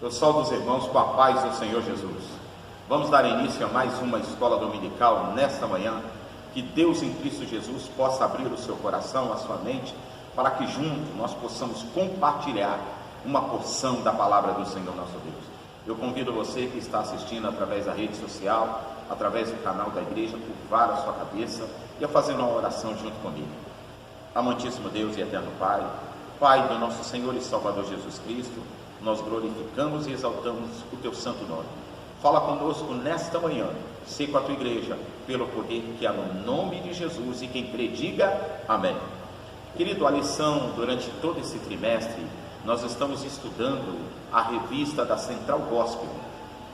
Eu saúdo os irmãos com a paz do Senhor Jesus. Vamos dar início a mais uma escola dominical nesta manhã. Que Deus em Cristo Jesus possa abrir o seu coração, a sua mente, para que juntos nós possamos compartilhar uma porção da palavra do Senhor nosso Deus. Eu convido você que está assistindo através da rede social, através do canal da igreja, a curvar a sua cabeça e a fazer uma oração junto comigo. Amantíssimo Deus e eterno Pai, Pai do nosso Senhor e Salvador Jesus Cristo, nós glorificamos e exaltamos o Teu santo nome. Fala conosco nesta manhã, sei com a Tua igreja, pelo poder que há no nome de Jesus, e quem crê diga amém. Querido, a lição durante todo esse trimestre, nós estamos estudando a revista da Central Gospel,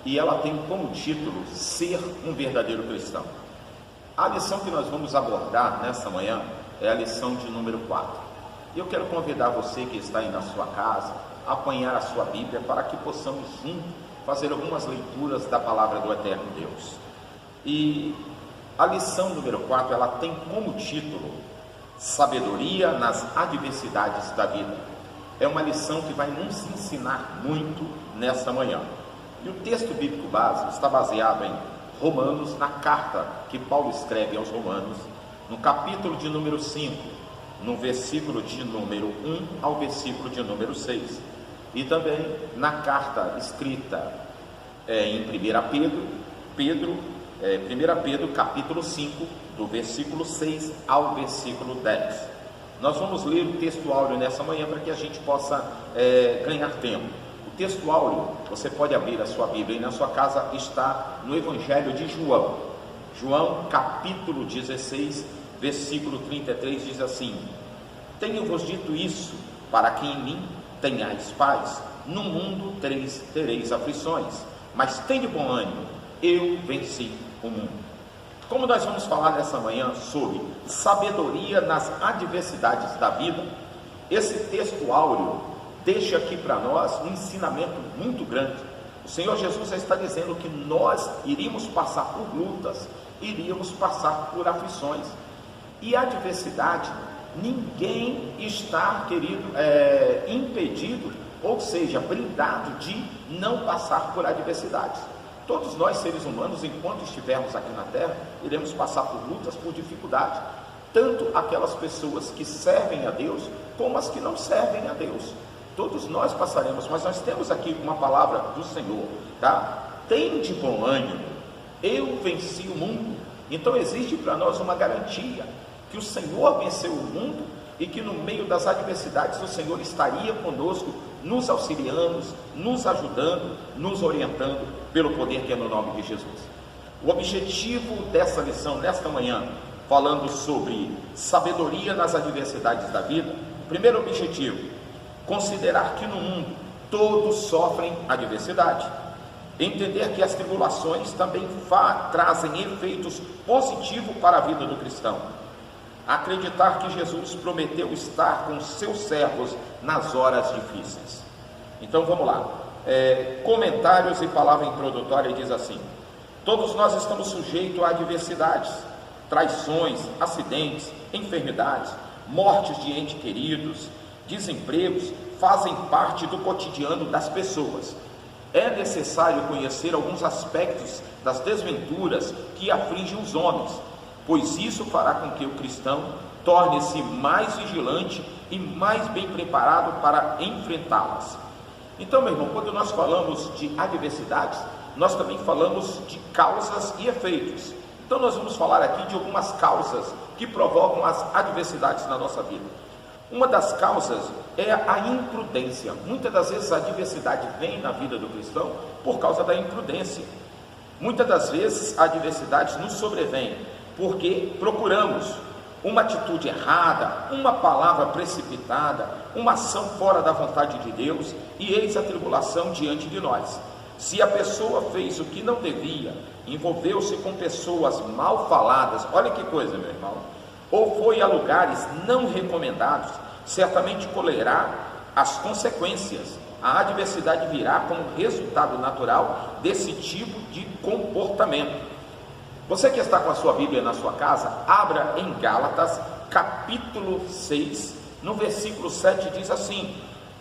e ela tem como título, Ser um Verdadeiro Cristão. A lição que nós vamos abordar nesta manhã é a lição de número 4. Eu quero convidar você que está aí na sua casa, a apanhar a sua Bíblia, para que possamos juntos fazer algumas leituras da palavra do eterno Deus. E a lição número 4, ela tem como título, Sabedoria nas Adversidades da Vida. É uma lição que vai nos ensinar muito nesta manhã. E o texto bíblico base está baseado em Romanos, na carta que Paulo escreve aos Romanos, no capítulo de número 5, no versículo de número 1 ao versículo de número 6. E também na carta escrita em 1 Pedro, capítulo 5, do versículo 6 ao versículo 10. Nós vamos ler o texto áureo nessa manhã para que a gente possa ganhar tempo. O texto áureo, você pode abrir a sua Bíblia e na sua casa está no Evangelho de João. João, capítulo 16, versículo 33, diz assim: Tenho-vos dito isso, para que em mim tenhais paz. No mundo tereis aflições, mas tende bom ânimo, eu venci o mundo. Como nós vamos falar nessa manhã sobre sabedoria nas adversidades da vida, esse texto áureo deixa aqui para nós um ensinamento muito grande. O Senhor Jesus já está dizendo que nós iríamos passar por lutas, iríamos passar por aflições. E a adversidade, ninguém está, querido, impedido, ou seja, brindado de não passar por adversidades. Todos nós, seres humanos, enquanto estivermos aqui na terra, iremos passar por lutas, por dificuldades. Tanto aquelas pessoas que servem a Deus, como as que não servem a Deus. Todos nós passaremos, mas nós temos aqui uma palavra do Senhor, tá? Tende bom ânimo, eu venci o mundo. Então existe para nós uma garantia, que o Senhor venceu o mundo e que no meio das adversidades o Senhor estaria conosco, nos auxiliando, nos ajudando, nos orientando pelo poder que é no nome de Jesus. O objetivo dessa lição, nesta manhã, falando sobre sabedoria nas adversidades da vida, primeiro objetivo, considerar que no mundo todos sofrem adversidade. Entender que as tribulações também trazem efeitos positivos para a vida do cristão. Acreditar que Jesus prometeu estar com seus servos nas horas difíceis. Então vamos lá, comentários e palavra introdutória diz assim: todos nós estamos sujeitos a adversidades, traições, acidentes, enfermidades, mortes de entes queridos, desempregos, fazem parte do cotidiano das pessoas. É necessário conhecer alguns aspectos das desventuras que afligem os homens, pois isso fará com que o cristão torne-se mais vigilante e mais bem preparado para enfrentá-las. Então, meu irmão, quando nós falamos de adversidades, nós também falamos de causas e efeitos. Então nós vamos falar aqui de algumas causas que provocam as adversidades na nossa vida. Uma das causas é a imprudência. Muitas das vezes a adversidade vem na vida do cristão por causa da imprudência. Muitas das vezes a adversidade nos sobrevém porque procuramos uma atitude errada, uma palavra precipitada, uma ação fora da vontade de Deus, e eis a tribulação diante de nós. Se a pessoa fez o que não devia, envolveu-se com pessoas mal faladas, olha que coisa, meu irmão, ou foi a lugares não recomendados, certamente colherá as consequências. A adversidade virá como resultado natural desse tipo de comportamento. Você que está com a sua Bíblia na sua casa, abra em Gálatas, capítulo 6, no versículo 7, diz assim: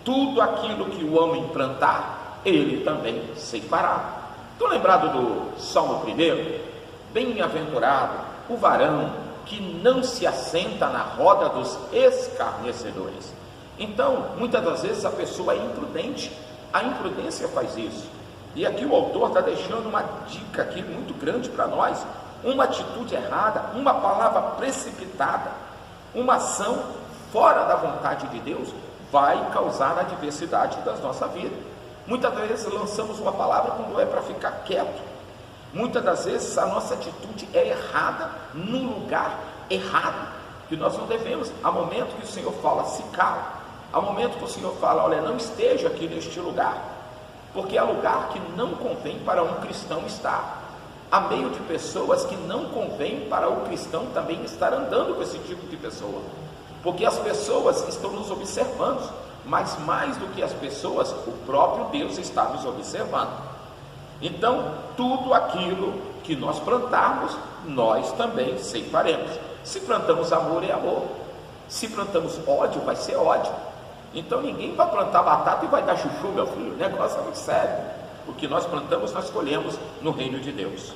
tudo aquilo que o homem plantar, ele também ceifará. Estou lembrado do Salmo 1? Bem-aventurado o varão que não se assenta na roda dos escarnecedores. Então, muitas das vezes a pessoa é imprudente, a imprudência faz isso. E aqui o autor está deixando uma dica aqui muito grande para nós: uma atitude errada, uma palavra precipitada, uma ação fora da vontade de Deus vai causar a adversidade da nossa vida. Muitas vezes lançamos uma palavra quando é para ficar quieto. Muitas das vezes a nossa atitude é errada, no lugar errado, que nós não devemos. Há momento que o Senhor fala, se cala. Há momento que o Senhor fala, olha, não esteja aqui neste lugar, porque é lugar que não convém para um cristão estar. Há meio de pessoas que não convém para o cristão também estar andando com esse tipo de pessoa, porque as pessoas estão nos observando, mas mais do que as pessoas, o próprio Deus está nos observando. Então, tudo aquilo que nós plantarmos, nós também ceifaremos. Se plantamos amor, é amor. Se plantamos ódio, vai ser ódio. Então ninguém vai plantar batata e vai dar chuchu, meu filho. O negócio é muito sério. O que nós plantamos, nós colhemos no reino de Deus.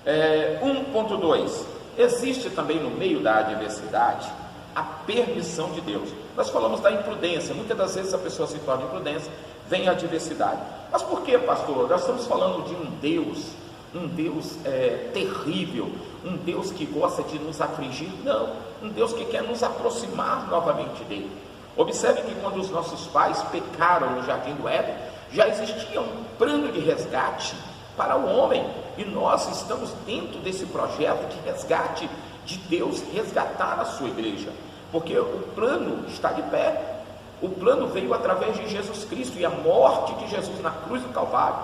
1.2. Existe também no meio da adversidade a permissão de Deus. Nós falamos da imprudência. Muitas das vezes a pessoa se torna imprudência, vem a adversidade. Mas por que, pastor? Nós estamos falando de um Deus terrível, um Deus que gosta de nos afligir? Não, um Deus que quer nos aproximar novamente dele. Observe que quando os nossos pais pecaram no jardim do Éden, já existia um plano de resgate para o homem, e nós estamos dentro desse projeto de resgate, de Deus resgatar a sua igreja, porque o plano está de pé. O plano veio através de Jesus Cristo, e a morte de Jesus na cruz do Calvário,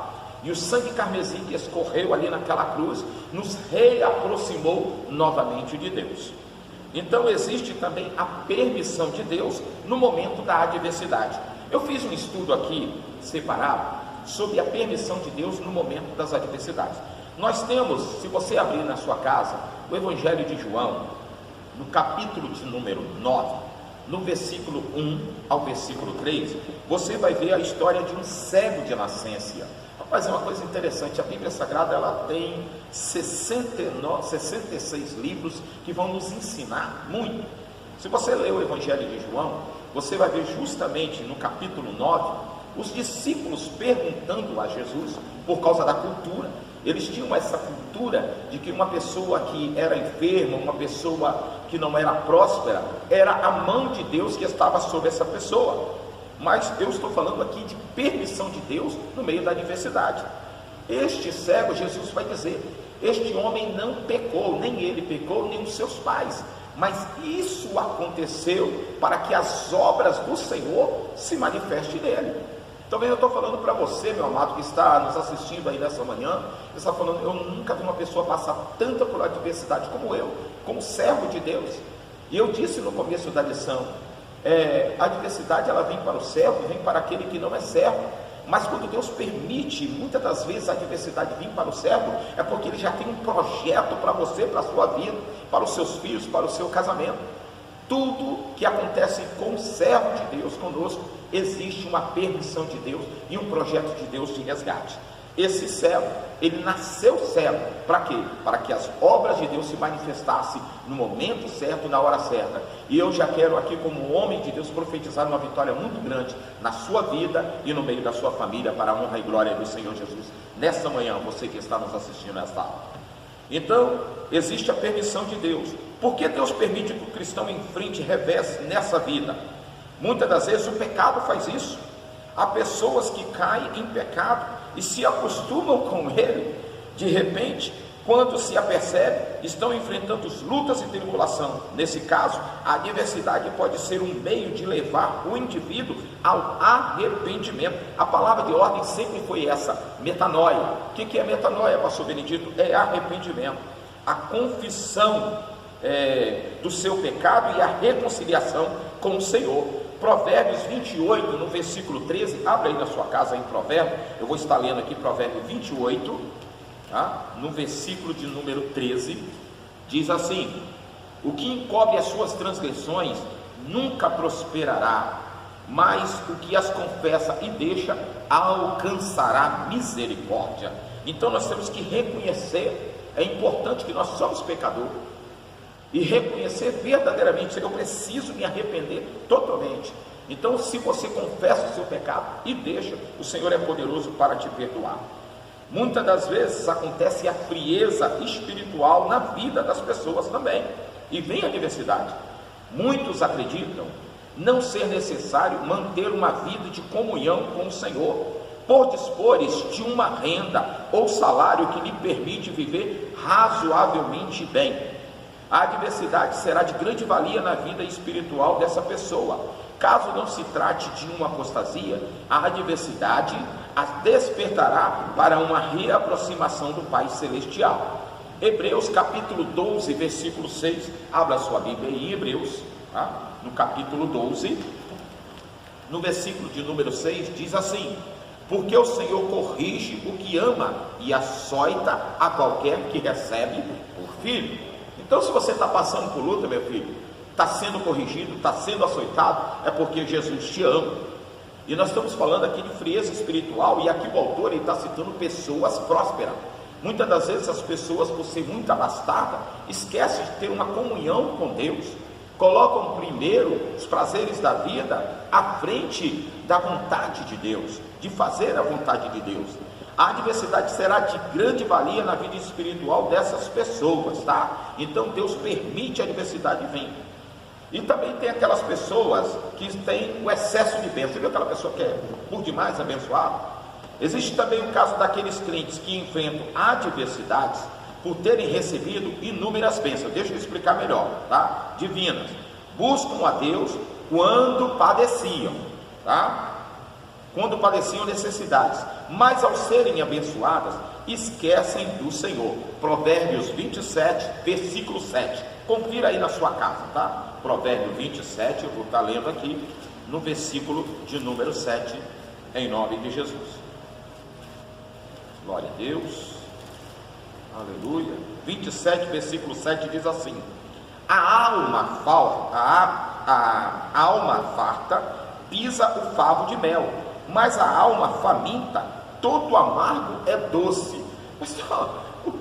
e o sangue carmesim que escorreu ali naquela cruz, nos reaproximou novamente de Deus. Então existe também a permissão de Deus no momento da adversidade. Eu fiz um estudo aqui separado sobre a permissão de Deus no momento das adversidades. Nós temos, se você abrir na sua casa, o Evangelho de João, no capítulo de número 9, no versículo 1 ao versículo 3, você vai ver a história de um cego de nascença. Rapaz, é uma coisa interessante, a Bíblia Sagrada ela tem 66 livros que vão nos ensinar muito. Se você ler o Evangelho de João, você vai ver justamente no capítulo 9, os discípulos perguntando a Jesus por causa da cultura. Eles tinham essa cultura de que uma pessoa que era enferma, uma pessoa que não era próspera, era a mão de Deus que estava sobre essa pessoa. Mas eu estou falando aqui de permissão de Deus no meio da adversidade. Este cego, Jesus vai dizer, este homem não pecou, nem ele pecou, nem os seus pais, mas isso aconteceu para que as obras do Senhor se manifestem nele. Talvez eu estou falando para você, meu amado, que está nos assistindo aí nessa manhã, você está falando, eu nunca vi uma pessoa passar tanta por adversidade como eu, como servo de Deus. E eu disse no começo da lição, a adversidade ela vem para o servo, vem para aquele que não é servo. Mas quando Deus permite, muitas das vezes a adversidade vir para o servo, é porque Ele já tem um projeto para você, para a sua vida, para os seus filhos, para o seu casamento. Tudo que acontece com o servo de Deus conosco, existe uma permissão de Deus e um projeto de Deus de resgate. Esse cego, ele nasceu cego, para quê? Para que as obras de Deus se manifestassem no momento certo, na hora certa. E eu já quero aqui, como homem de Deus, profetizar uma vitória muito grande na sua vida e no meio da sua família, para a honra e glória do Senhor Jesus, nessa manhã, você que está nos assistindo nesta aula. Então, existe a permissão de Deus. Por que Deus permite que o cristão enfrente revés nessa vida? Muitas das vezes o pecado faz isso. Há pessoas que caem em pecado e se acostumam com ele. De repente, quando se apercebe, estão enfrentando lutas e tribulação. Nesse caso, a adversidade pode ser um meio de levar o indivíduo ao arrependimento. A palavra de ordem sempre foi essa, metanoia. O que é metanoia, pastor Benedito? É arrependimento, a confissão do seu pecado e a reconciliação com o Senhor. Provérbios 28, no versículo 13, abre aí na sua casa em Provérbio, eu vou estar lendo aqui Provérbio 28, tá? No versículo de número 13, diz assim: o que encobre as suas transgressões nunca prosperará, mas o que as confessa e deixa alcançará misericórdia. Então nós temos que reconhecer, é importante que nós somos pecadores, e reconhecer verdadeiramente, eu preciso me arrepender totalmente. Então, se você confessa o seu pecado e deixa, o Senhor é poderoso para te perdoar. Muitas das vezes acontece a frieza espiritual na vida das pessoas também, e vem a adversidade. Muitos acreditam não ser necessário manter uma vida de comunhão com o Senhor, por dispores de uma renda ou salário que lhe permite viver razoavelmente bem. A adversidade será de grande valia na vida espiritual dessa pessoa. Caso não se trate de uma apostasia, a adversidade a despertará para uma reaproximação do Pai Celestial. Hebreus capítulo 12, versículo 6, abra sua Bíblia em Hebreus, tá? No capítulo 12, no versículo de número 6, diz assim: porque o Senhor corrige o que ama e açoita a qualquer que recebe por filho. Então, se você está passando por luta, meu filho, está sendo corrigido, está sendo açoitado, é porque Jesus te ama. E nós estamos falando aqui de frieza espiritual, e aqui o autor está citando pessoas prósperas. Muitas das vezes as pessoas, por ser muito abastadas, esquecem de ter uma comunhão com Deus, colocam primeiro os prazeres da vida à frente da vontade de Deus, de fazer a vontade de Deus. A adversidade será de grande valia na vida espiritual dessas pessoas, tá? Então Deus permite a adversidade vir. E também tem aquelas pessoas que têm o excesso de bênção. Você viu aquela pessoa que é por demais abençoada? Existe também o caso daqueles crentes que enfrentam adversidades por terem recebido inúmeras bênçãos. Deixa eu explicar melhor, tá? Divinas. Buscam a Deus quando padeciam, tá? Quando padeciam necessidades, mas ao serem abençoadas, esquecem do Senhor. Provérbios 27, versículo 7. Confira aí na sua casa, tá? Provérbio 27, eu vou estar lendo aqui no versículo de número 7, em nome de Jesus. Glória a Deus, aleluia. 27, versículo 7 diz assim: a alma farta pisa o favo de mel, mas a alma faminta, todo amargo é doce. Mas o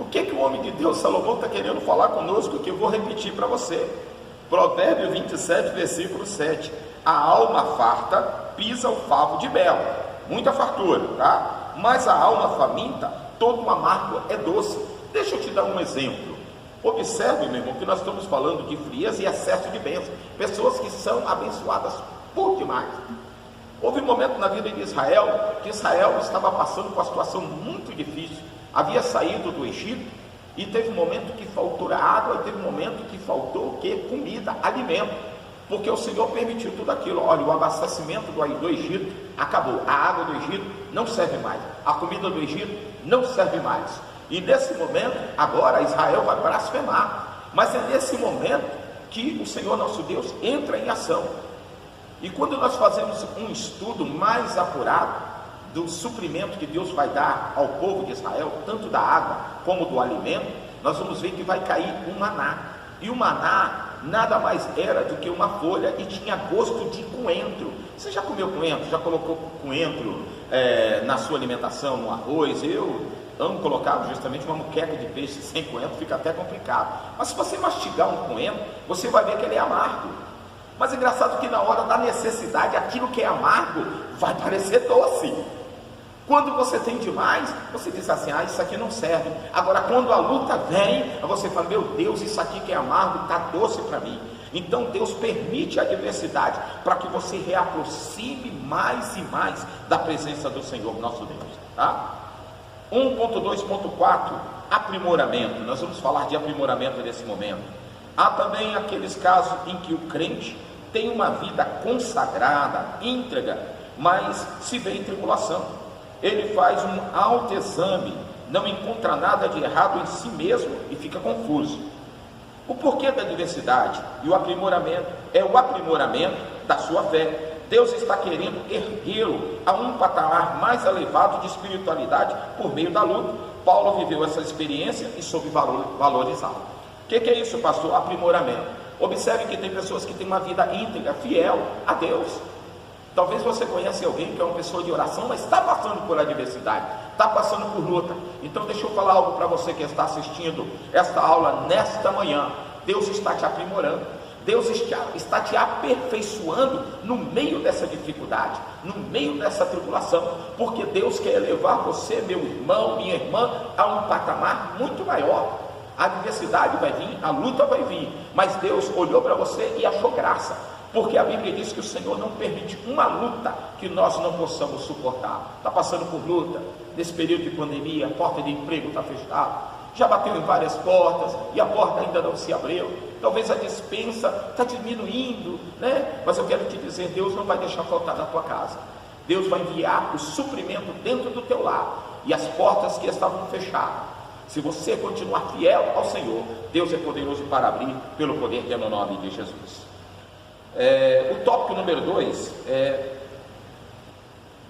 que o homem de Deus Salomão está querendo falar conosco, que eu vou repetir para você? Provérbio 27, versículo 7. A alma farta pisa o favo de mel, muita fartura, tá? Mas a alma faminta, todo amargo é doce. Deixa eu te dar um exemplo. Observe, meu irmão, que nós estamos falando de frieza e excesso de bênção. Pessoas que são abençoadas por demais. Houve um momento na vida de Israel, que Israel estava passando por uma situação muito difícil. Havia saído do Egito, e teve um momento que faltou água, e teve um momento que faltou o quê? Comida, alimento, porque o Senhor permitiu tudo aquilo. Olha, o abastecimento do Egito acabou, a água do Egito não serve mais, a comida do Egito não serve mais, e nesse momento, agora Israel vai blasfemar, mas é nesse momento que o Senhor nosso Deus entra em ação. E quando nós fazemos um estudo mais apurado do suprimento que Deus vai dar ao povo de Israel, tanto da água como do alimento, nós vamos ver que vai cair um maná. E o maná nada mais era do que uma folha e tinha gosto de coentro. Você já comeu coentro? Já colocou coentro na sua alimentação, no arroz? Eu amo colocar justamente uma muqueca de peixe sem coentro, fica até complicado. Mas se você mastigar um coentro, você vai ver que ele é amargo. Mas é engraçado que na hora da necessidade, aquilo que é amargo vai parecer doce. Quando você tem demais, você diz assim: ah, isso aqui não serve. Agora quando a luta vem, você fala: meu Deus, isso aqui que é amargo está doce para mim. Então Deus permite a adversidade para que você reaproxime mais e mais da presença do Senhor nosso Deus, tá? 1.2.4, aprimoramento. Nós vamos falar de aprimoramento nesse momento. Há também aqueles casos em que o crente tem uma vida consagrada, íntegra, mas se vê em tribulação. Ele faz um autoexame, não encontra nada de errado em si mesmo e fica confuso. O porquê da adversidade e o aprimoramento é o aprimoramento da sua fé. Deus está querendo erguê-lo a um patamar mais elevado de espiritualidade por meio da luta. Paulo viveu essa experiência e soube valorizá-la. O que é isso, pastor? Aprimoramento. Observe que tem pessoas que têm uma vida íntegra, fiel a Deus. Talvez você conheça alguém que é uma pessoa de oração, mas está passando por adversidade, está passando por luta. Então deixa eu falar algo para você que está assistindo esta aula nesta manhã. Deus está te aprimorando, Deus está te aperfeiçoando no meio dessa dificuldade, no meio dessa tribulação, porque Deus quer levar você, meu irmão, minha irmã, a um patamar muito maior. A adversidade vai vir, a luta vai vir, mas Deus olhou para você e achou graça, porque a Bíblia diz que o Senhor não permite uma luta que nós não possamos suportar. Está passando por luta, nesse período de pandemia, a porta de emprego está fechada, já bateu em várias portas e a porta ainda não se abriu, talvez a despensa está diminuindo, né? Mas eu quero te dizer, Deus não vai deixar faltar na tua casa, Deus vai enviar o suprimento dentro do teu lar, e as portas que estavam fechadas, se você continuar fiel ao Senhor, Deus é poderoso para abrir, pelo poder que é no nome de Jesus. O tópico número 2 é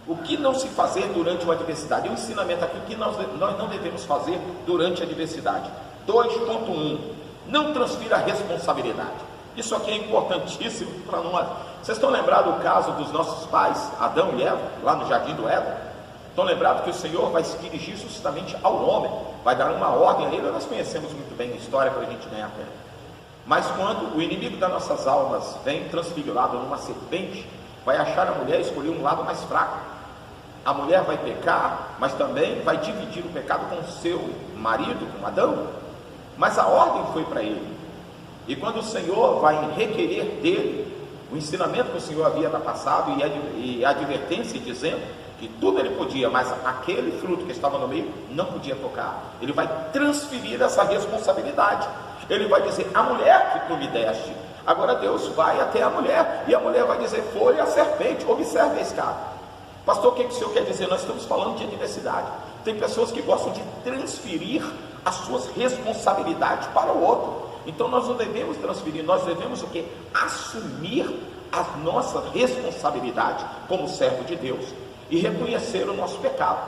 o que não se fazer durante uma adversidade. O ensinamento aqui, o que nós não devemos fazer durante a adversidade. 2.1, não transfira a responsabilidade. Isso aqui é importantíssimo para nós. Vocês estão lembrados do caso dos nossos pais, Adão e Eva, lá no jardim do Éden? Estão lembrados que o Senhor vai se dirigir justamente ao homem, vai dar uma ordem a ele. Nós conhecemos muito bem a história para a gente ganhar tempo. Mas quando o inimigo das nossas almas vem transfigurado numa serpente, vai achar a mulher e escolher um lado mais fraco. A mulher vai pecar, mas também vai dividir o pecado com o seu marido, com Adão. Mas a ordem foi para ele. E quando o Senhor vai requerer dele o ensinamento que o Senhor havia passado e a advertência dizendo que tudo ele podia, mas aquele fruto que estava no meio não podia tocar, ele vai transferir essa responsabilidade. Ele vai dizer, a mulher que tu me deste. Agora Deus vai até a mulher, e a mulher vai dizer, foi a serpente. Observe a escada. Pastor, o que o senhor quer dizer? Nós estamos falando de adversidade. Tem pessoas que gostam de transferir as suas responsabilidades para o outro. Então nós não devemos transferir, nós devemos o quê? Assumir a nossa responsabilidade como servo de Deus e reconhecer o nosso pecado.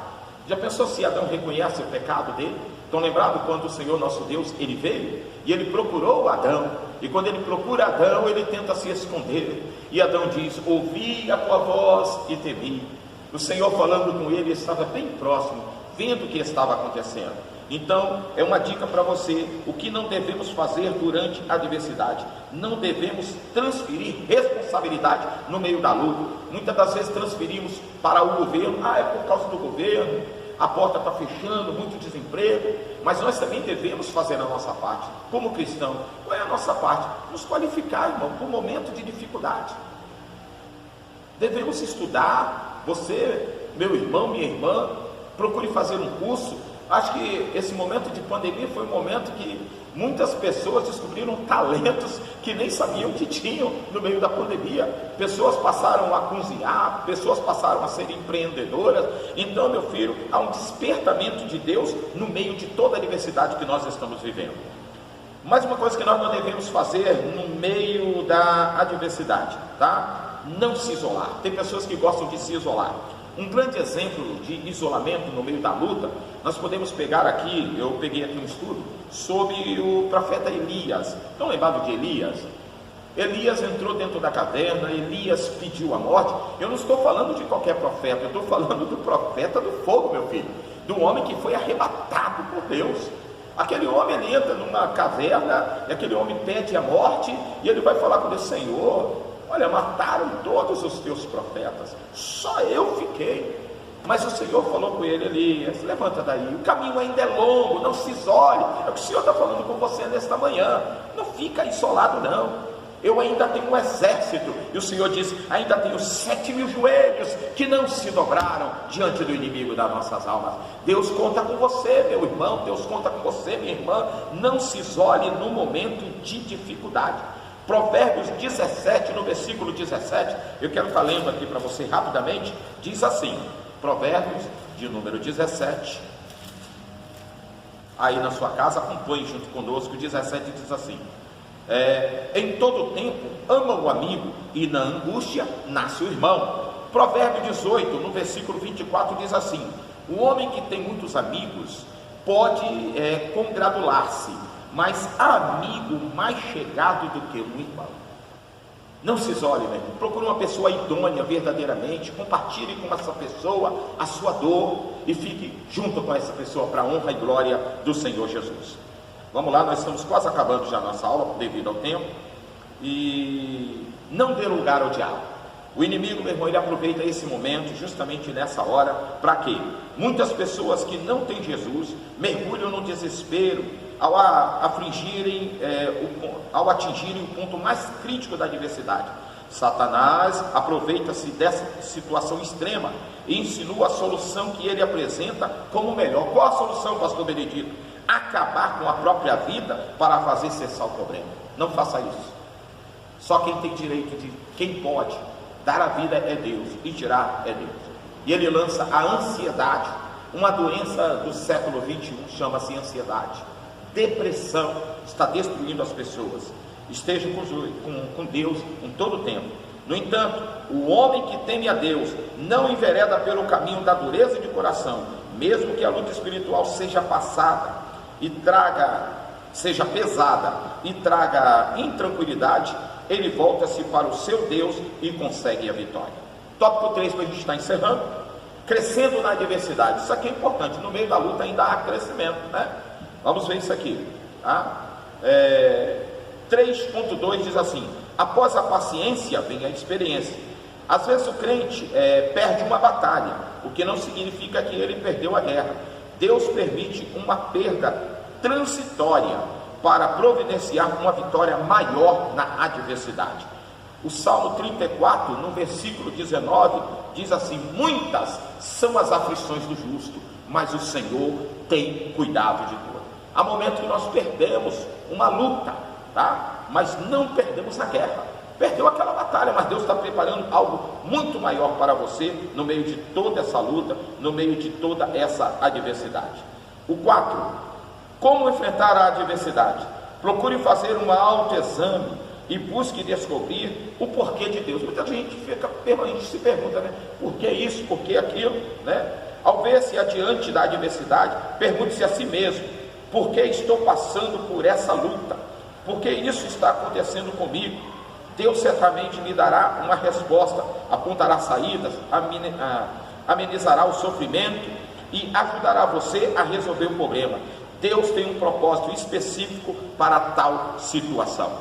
Já pensou se Adão reconhece o pecado dele? Estão lembrados quando o Senhor nosso Deus, ele veio e ele procurou Adão, e quando ele procura Adão, ele tenta se esconder, e Adão diz, ouvi a tua voz e temi. O Senhor falando com ele estava bem próximo, vendo o que estava acontecendo. Então é uma dica para você, o que não devemos fazer durante a adversidade. Não devemos transferir responsabilidade no meio da luta. Muitas das vezes transferimos para o governo, é por causa do governo, a porta está fechando, muito desemprego. Mas nós também devemos fazer a nossa parte, como cristão. Qual é a nossa parte? Nos qualificar, irmão, para o momento de dificuldade. Devemos estudar. Você, meu irmão, minha irmã, procure fazer um curso. Acho que esse momento de pandemia foi um momento que muitas pessoas descobriram talentos que nem sabiam que tinham no meio da pandemia. Pessoas passaram a cozinhar, pessoas passaram a ser empreendedoras. Então, meu filho, há um despertamento de Deus no meio de toda a adversidade que nós estamos vivendo. Mais uma coisa que nós não devemos fazer no meio da adversidade, tá? Não se isolar. Tem pessoas que gostam de se isolar. Um grande exemplo de isolamento no meio da luta, nós podemos pegar aqui, eu peguei aqui um estudo sobre o profeta Elias. Estão lembrados de Elias? Elias entrou dentro da caverna, Elias pediu a morte. Eu não estou falando de qualquer profeta, eu estou falando do profeta do fogo, meu filho, do homem que foi arrebatado por Deus. Aquele homem, ele entra numa caverna, e aquele homem pede a morte, e ele vai falar com Deus, Senhor, olha, mataram todos os teus profetas, só eu fiquei. Mas o Senhor falou com ele, Elias, levanta daí, o caminho ainda é longo, não se isole. É o que o Senhor está falando com você nesta manhã. Não fica isolado não. Eu ainda tenho um exército. E o Senhor diz, ainda tenho 7.000 joelhos que não se dobraram diante do inimigo das nossas almas. Deus conta com você, meu irmão, Deus conta com você, minha irmã. Não se isole no momento de dificuldade. Provérbios 17, no versículo 17, eu quero estar lendo aqui para você rapidamente, diz assim, Provérbios de número 17, aí na sua casa, acompanhe junto conosco, 17 diz assim, em todo tempo ama o amigo, e na angústia nasce o irmão. Provérbio 18, no versículo 24 diz assim, o homem que tem muitos amigos pode congratular-se, mas amigo mais chegado do que um irmão. Não se isole, meu irmão. Procure uma pessoa idônea verdadeiramente, compartilhe com essa pessoa a sua dor e fique junto com essa pessoa para a honra e glória do Senhor Jesus. Vamos lá, nós estamos quase acabando já a nossa aula devido ao tempo. E não dê lugar ao diabo. O inimigo, meu irmão, ele aproveita esse momento, justamente nessa hora, para quê? Muitas pessoas que não têm Jesus mergulham no desespero ao atingirem o ponto mais crítico da adversidade. Satanás aproveita-se dessa situação extrema e insinua a solução que ele apresenta como melhor. Qual a solução, pastor Benedito? Acabar com a própria vida para fazer cessar o problema. Não faça isso. Só quem tem direito quem pode dar a vida é Deus e tirar é Deus. E ele lança a ansiedade, uma doença do século 21, chama-se ansiedade. Depressão está destruindo as pessoas. Esteja com Deus em todo o tempo. No entanto, o homem que teme a Deus não envereda pelo caminho da dureza de coração, mesmo que a luta espiritual seja pesada e traga intranquilidade, ele volta-se para o seu Deus e consegue a vitória. Tópico 3, para a gente estar encerrando. Crescendo na adversidade. Isso aqui é importante. No meio da luta ainda há crescimento, né? Vamos ver isso aqui, tá? 3.2 diz assim: após a paciência vem a experiência. Às vezes o crente perde uma batalha, o que não significa que ele perdeu a guerra. Deus permite uma perda transitória para providenciar uma vitória maior na adversidade. O Salmo 34, no versículo 19, diz assim: muitas são as aflições do justo, mas o Senhor tem cuidado de nós. Há momentos que nós perdemos uma luta, tá? Mas não perdemos a guerra. Perdeu aquela batalha, mas Deus está preparando algo muito maior para você no meio de toda essa luta, no meio de toda essa adversidade. O 4, como enfrentar a adversidade? Procure fazer um autoexame e busque descobrir o porquê de Deus. Muita gente se pergunta, né? Por que isso, por que aquilo, né? Ao ver-se adiante da adversidade, pergunte-se a si mesmo: por que estou passando por essa luta? Por que isso está acontecendo comigo? Deus certamente lhe dará uma resposta, apontará saídas, amenizará o sofrimento e ajudará você a resolver o problema. Deus tem um propósito específico para tal situação.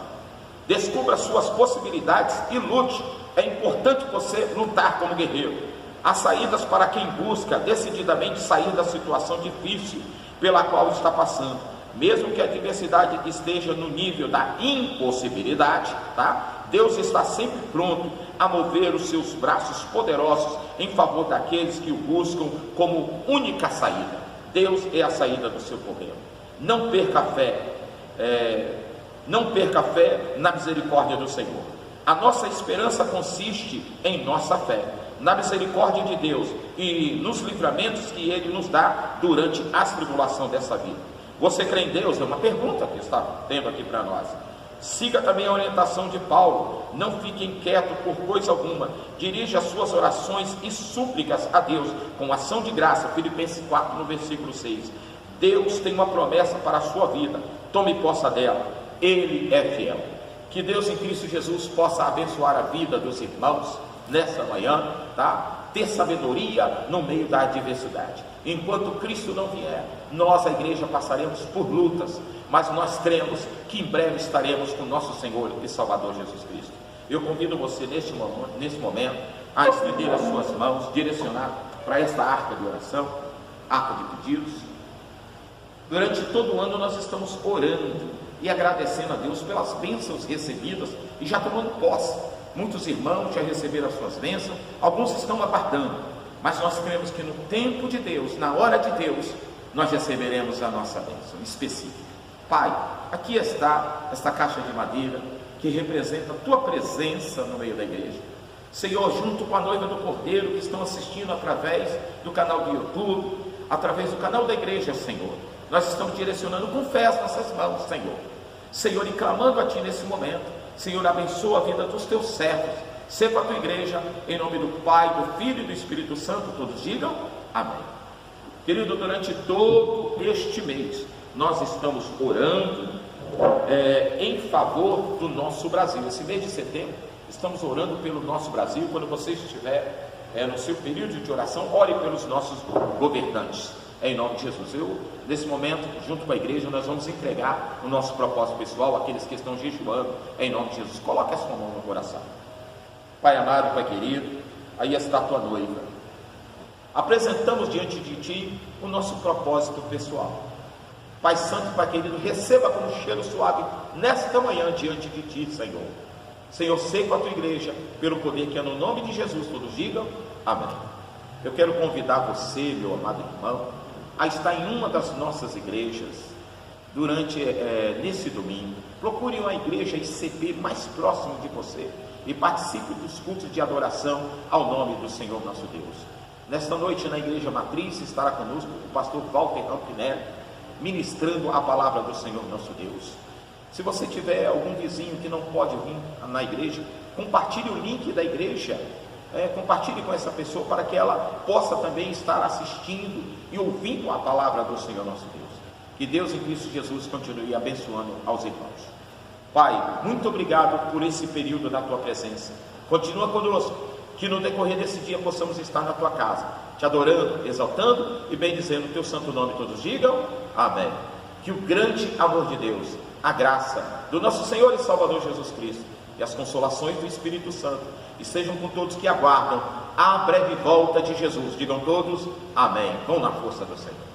Descubra suas possibilidades e lute. É importante você lutar como guerreiro. Há saídas para quem busca decididamente sair da situação difícil pela qual está passando. Mesmo que a adversidade esteja no nível da impossibilidade, tá? Deus está sempre pronto a mover os seus braços poderosos em favor daqueles que o buscam como única saída. Deus é a saída do seu problema. Não perca a fé na misericórdia do Senhor. A nossa esperança consiste em nossa fé, na misericórdia de Deus e nos livramentos que Ele nos dá durante a tribulação dessa vida. Você crê em Deus? É uma pergunta que está tendo aqui para nós. Siga também a orientação de Paulo. Não fique inquieto por coisa alguma. Dirija as suas orações e súplicas a Deus com ação de graça. Filipenses 4, no versículo 6. Deus tem uma promessa para a sua vida. Tome posse dela. Ele é fiel. Que Deus em Cristo Jesus possa abençoar a vida dos irmãos nessa manhã, tá? Ter sabedoria no meio da adversidade. Enquanto Cristo não vier, nós, a igreja, passaremos por lutas, mas nós cremos que em breve estaremos com nosso Senhor e Salvador Jesus Cristo. Eu convido você nesse momento a estender as suas mãos, direcionar para esta arca de oração, arca de pedidos. Durante todo o ano nós estamos orando e agradecendo a Deus pelas bênçãos recebidas e já tomando posse. Muitos irmãos já receberam as suas bênçãos, alguns estão aguardando. Mas nós cremos que no tempo de Deus, na hora de Deus, nós receberemos a nossa bênção específica. Pai, aqui está esta caixa de madeira que representa a Tua presença no meio da igreja. Senhor, junto com a noiva do Cordeiro que estão assistindo através do canal do YouTube, através do canal da igreja, Senhor, nós estamos direcionando com fé as nossas mãos, Senhor. Senhor, e clamando a Ti nesse momento, Senhor, abençoa a vida dos Teus servos. Seja a Tua igreja, em nome do Pai, do Filho e do Espírito Santo, todos digam amém. Querido, durante todo este mês, nós estamos orando em favor do nosso Brasil. Esse mês de setembro, estamos orando pelo nosso Brasil. Quando você estiver no seu período de oração, ore pelos nossos governantes, em nome de Jesus. Nesse momento, junto com a igreja, nós vamos entregar o nosso propósito pessoal, aqueles que estão jejuando, em nome de Jesus. Coloque a sua mão no coração. Pai amado, Pai querido, aí está a tua noiva. Apresentamos diante de Ti o nosso propósito pessoal. Pai santo, Pai querido, receba como cheiro suave nesta manhã diante de Ti, Senhor. Senhor, sei com a Tua igreja, pelo poder que é no nome de Jesus, todos digam amém. Eu quero convidar você, meu amado irmão, a estar em uma das nossas igrejas nesse domingo. Procure uma igreja ICP mais próximo de você e participe dos cultos de adoração ao nome do Senhor nosso Deus. Nesta noite, na igreja matriz, estará conosco o pastor Walter Rampinelli, ministrando a palavra do Senhor nosso Deus. Se você tiver algum vizinho que não pode vir na igreja, compartilhe o link da igreja, compartilhe com essa pessoa para que ela possa também estar assistindo e ouvindo a palavra do Senhor nosso Deus. Que Deus em Cristo Jesus continue abençoando aos irmãos. Pai, muito obrigado por esse período da Tua presença. Continua conosco, que no decorrer desse dia possamos estar na Tua casa, Te adorando, exaltando e bendizendo o Teu santo nome. Todos digam amém. Que o grande amor de Deus, a graça do nosso Senhor e Salvador Jesus Cristo e as consolações do Espírito Santo estejam com todos que aguardam a breve volta de Jesus. Digam todos amém. Vão na força do Senhor.